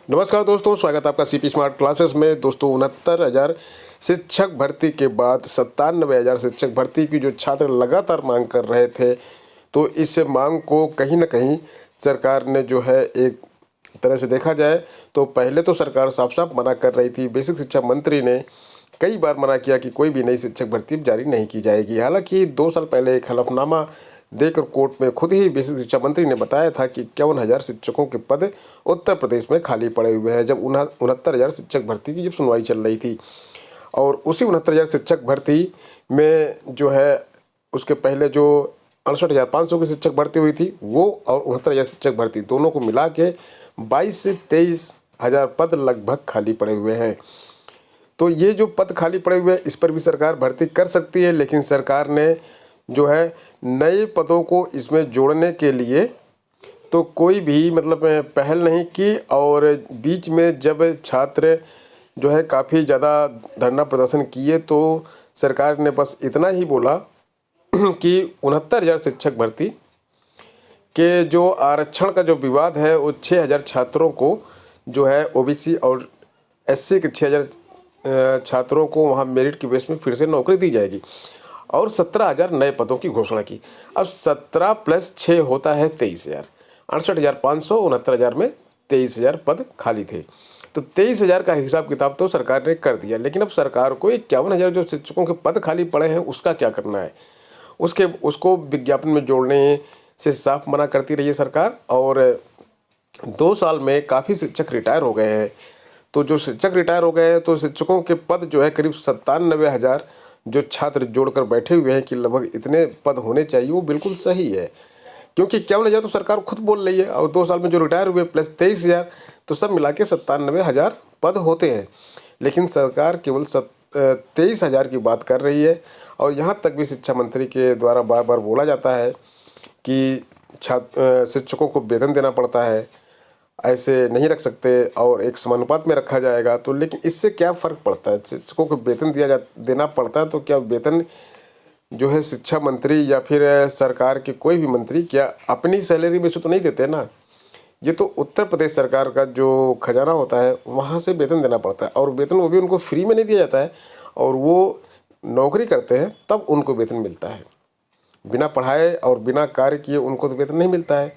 नमस्कार दोस्तों, स्वागत है आपका सीपी स्मार्ट क्लासेस में। दोस्तों 69,000 शिक्षक भर्ती के बाद 97,000 शिक्षक भर्ती की जो छात्र लगातार मांग कर रहे थे, तो इस मांग को कहीं ना कहीं सरकार ने जो है एक तरह से देखा जाए तो पहले तो सरकार साफ साफ मना कर रही थी। बेसिक शिक्षा मंत्री ने कई बार मना किया कि कोई भी नई शिक्षक भर्ती जारी नहीं की जाएगी। हालांकि 2 साल पहले एक हलफनामा देकर कोर्ट में खुद ही बेसिक शिक्षा मंत्री ने बताया था कि 51,000 शिक्षकों के पद उत्तर प्रदेश में खाली पड़े हुए हैं, जब 69,000 शिक्षक भर्ती की जब सुनवाई चल रही थी। और उसी 69,000 शिक्षक भर्ती में जो है उसके पहले जो 68,500 की शिक्षक भर्ती हुई थी वो और 69,000 शिक्षक भर्ती दोनों को मिला के 22 से 23,000 पद लगभग खाली पड़े हुए हैं। तो ये जो पद खाली पड़े हुए हैं इस पर भी सरकार भर्ती कर सकती है, लेकिन सरकार ने जो है नए पदों को इसमें जोड़ने के लिए तो कोई भी पहल नहीं की। और बीच में जब छात्र जो है काफ़ी ज़्यादा धरना प्रदर्शन किए तो सरकार ने बस इतना ही बोला कि 69,000 शिक्षक भर्ती के जो आरक्षण का जो विवाद है वो 6,000 छात्रों को जो है ओबीसी और एससी के 6,000 छात्रों को वहाँ मेरिट की बेस में फिर से नौकरी दी जाएगी और 17,000 नए पदों की घोषणा की। अब 17 + 6 होता है 23,000। 68,500 69,000 में 23,000 पद खाली थे, तो 23,000 का हिसाब किताब तो सरकार ने कर दिया। लेकिन अब सरकार को 51,000 जो शिक्षकों के पद खाली पड़े हैं उसका क्या करना है, उसको विज्ञापन में जोड़ने से साफ मना करती रही है सरकार। और 2 साल में काफ़ी शिक्षक रिटायर हो गए हैं। तो जो शिक्षक रिटायर हो गए हैं तो शिक्षकों के पद जो है करीब 97,000 जो छात्र जोड़कर बैठे हुए हैं कि लगभग इतने पद होने चाहिए, वो बिल्कुल सही है। क्योंकि 51,000 तो सरकार खुद बोल रही है और 2 साल में जो रिटायर हुए प्लस 23,000 तो सब मिला के 97,000 पद होते हैं। लेकिन सरकार केवल 23,000 की बात कर रही है। और यहाँ तक भी शिक्षा मंत्री के द्वारा बार बार बोला जाता है कि शिक्षकों को वेतन देना पड़ता है, ऐसे नहीं रख सकते और एक समानुपात में रखा जाएगा। तो लेकिन इससे क्या फ़र्क पड़ता है, शिक्षकों को वेतन देना पड़ता है तो क्या वेतन जो है शिक्षा मंत्री या फिर सरकार के कोई भी मंत्री क्या अपनी सैलरी में से तो नहीं देते ना। ये तो उत्तर प्रदेश सरकार का जो खजाना होता है वहाँ से वेतन देना पड़ता है, और वेतन वो भी उनको फ्री में नहीं दिया जाता है, और वो नौकरी करते हैं तब उनको वेतन मिलता है। बिना पढ़ाए और बिना कार्य किए उनको तो वेतन नहीं मिलता है।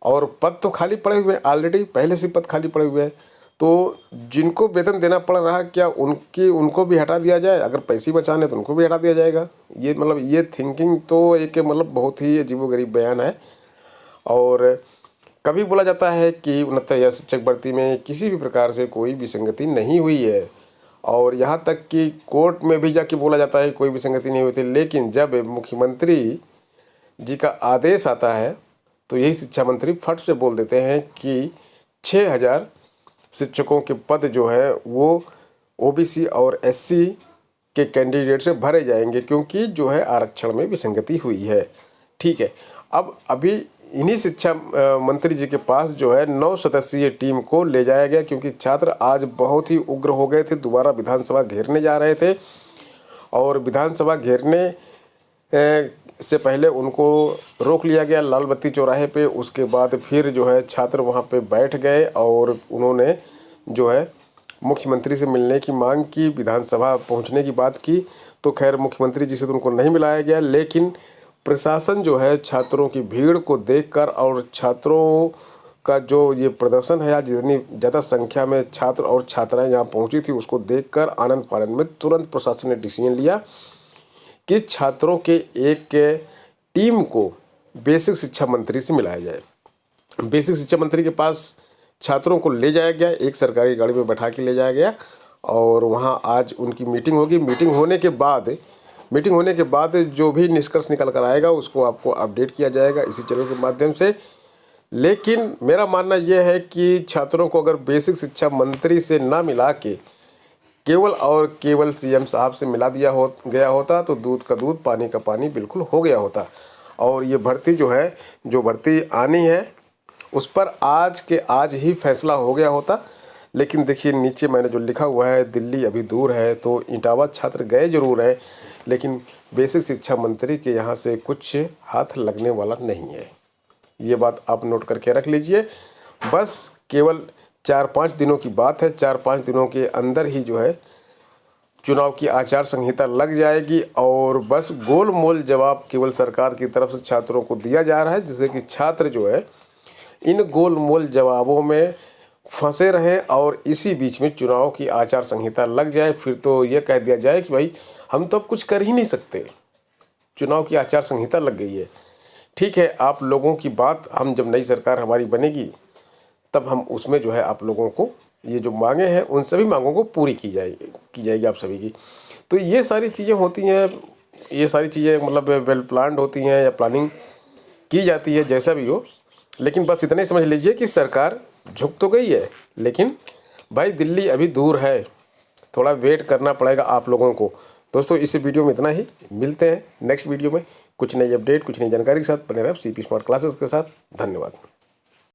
और पद तो खाली पड़े हुए हैं, ऑलरेडी पहले से पद खाली पड़े हुए हैं। तो जिनको वेतन देना पड़ रहा है क्या उनको भी हटा दिया जाए? अगर पैसे बचाने तो उनको भी हटा दिया जाएगा। ये थिंकिंग तो एक बहुत ही अजीबोगरीब बयान है। और कभी बोला जाता है कि 69,000 शिक्षक भर्ती में किसी भी प्रकार से कोई विसंगति नहीं हुई है, और यहाँ तक कि कोर्ट में भी जाके बोला जाता है कोई विसंगति नहीं हुई थी। लेकिन जब मुख्यमंत्री जी का आदेश आता है तो यही शिक्षा मंत्री फट से बोल देते हैं कि 6,000 शिक्षकों के पद जो है वो ओबीसी और एससी के कैंडिडेट से भरे जाएंगे, क्योंकि जो है आरक्षण में विसंगति हुई है। ठीक है, अब अभी इन्हीं शिक्षा मंत्री जी के पास जो है 9 सदस्यीय टीम को ले जाया गया, क्योंकि छात्र आज बहुत ही उग्र हो गए थे, दोबारा विधानसभा घेरने जा रहे थे। और विधानसभा घेरने से पहले उनको रोक लिया गया लाल बत्ती चौराहे पे। उसके बाद फिर जो है छात्र वहाँ पे बैठ गए और उन्होंने जो है मुख्यमंत्री से मिलने की मांग की, विधानसभा पहुँचने की बात की। तो खैर मुख्यमंत्री जी से तो उनको नहीं मिलाया गया, लेकिन प्रशासन जो है छात्रों की भीड़ को देखकर और छात्रों का जो ये प्रदर्शन है, आज जितनी ज़्यादा संख्या में छात्र और छात्राएँ यहाँ पहुँची थी उसको देखकर आनंद फानंद में तुरंत प्रशासन ने डिसीजन लिया कि छात्रों के एक टीम को बेसिक शिक्षा मंत्री से मिलाया जाए। बेसिक शिक्षा मंत्री के पास छात्रों को ले जाया गया, एक सरकारी गाड़ी में बैठा के ले जाया गया, और वहाँ आज उनकी मीटिंग होगी। मीटिंग होने के बाद जो भी निष्कर्ष निकल कर आएगा उसको आपको अपडेट किया जाएगा इसी चैनल के माध्यम से। लेकिन मेरा मानना यह है कि छात्रों को अगर बेसिक शिक्षा मंत्री से ना मिला के केवल और केवल सीएम साहब से मिला गया होता तो दूध का दूध पानी का पानी बिल्कुल हो गया होता। और ये भर्ती जो भर्ती आनी है उस पर आज के आज ही फैसला हो गया होता। लेकिन देखिए नीचे मैंने जो लिखा हुआ है, दिल्ली अभी दूर है, तो इटावा छात्र गए जरूर है, लेकिन बेसिक शिक्षा मंत्री के यहाँ से कुछ हाथ लगने वाला नहीं है। ये बात आप नोट करके रख लीजिए। बस केवल 4-5 दिनों की बात है, 4-5 दिनों के अंदर ही जो है चुनाव की आचार संहिता लग जाएगी और बस गोलमोल जवाब केवल सरकार की तरफ से छात्रों को दिया जा रहा है, जिससे कि छात्र जो है इन गोलमोल जवाबों में फंसे रहें और इसी बीच में चुनाव की आचार संहिता लग जाए। फिर तो ये कह दिया जाए कि भाई हम तो अब कुछ कर ही नहीं सकते, चुनाव की आचार संहिता लग गई है। ठीक है, आप लोगों की बात, हम जब नई सरकार हमारी बनेगी तब हम उसमें जो है आप लोगों को ये जो मांगे हैं उन सभी मांगों को पूरी की जाएगी आप सभी की। तो ये सारी चीज़ें होती हैं, ये सारी चीज़ें मतलब वेल प्लान्ड होती हैं या प्लानिंग की जाती है, जैसा भी हो। लेकिन बस इतना ही समझ लीजिए कि सरकार झुक तो गई है, लेकिन भाई दिल्ली अभी दूर है, थोड़ा वेट करना पड़ेगा आप लोगों को। दोस्तों इस वीडियो में इतना ही, मिलते हैं नेक्स्ट वीडियो में कुछ नई अपडेट, कुछ नई जानकारी के साथ। बने रहे CP स्मार्ट क्लासेस के साथ। धन्यवाद।